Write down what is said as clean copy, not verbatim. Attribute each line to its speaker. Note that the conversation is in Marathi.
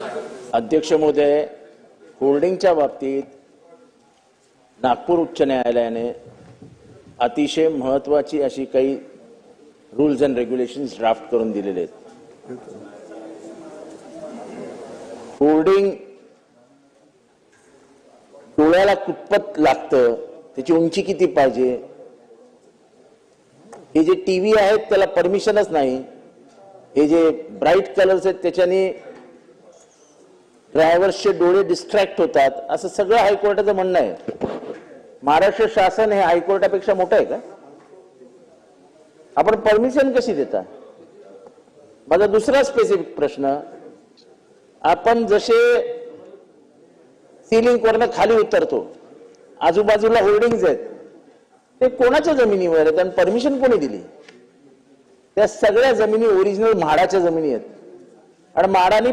Speaker 1: अध्यक्ष महोदय, होल्डिंगच्या बाबतीत नागपूर उच्च न्यायालयाने अतिशय महत्त्वाची अशी काही रूल्स अँड रेग्युलेशन्स ड्राफ्ट करून दिलेले आहेत। होल्डिंग डोळ्याला कुठपत लागतं, त्याची उंची किती पाहिजे, हे जे टीव्ही आहेत त्याला परमिशनच नाही, हे जे ब्राईट कलर्स आहेत त्याच्याने ड्रायव्हर्सचे डोळे डिस्ट्रॅक्ट होतात, असं सगळं हायकोर्टाचं म्हणणं आहे। महाराष्ट्र शासन हे हायकोर्टापेक्षा मोठं आहे का? आपण परमिशन कशी देता? माझा दुसरा स्पेसिफिक प्रश्न, आपण जसे सिलिंग वरनं खाली उतरतो, आजूबाजूला होल्डिंग्स आहेत, ते कोणाच्या जमिनीवर आहेत आणि परमिशन कोणी दिली? त्या सगळ्या जमिनी ओरिजिनल म्हाडाच्या जमिनी आहेत आणि म्हाडाने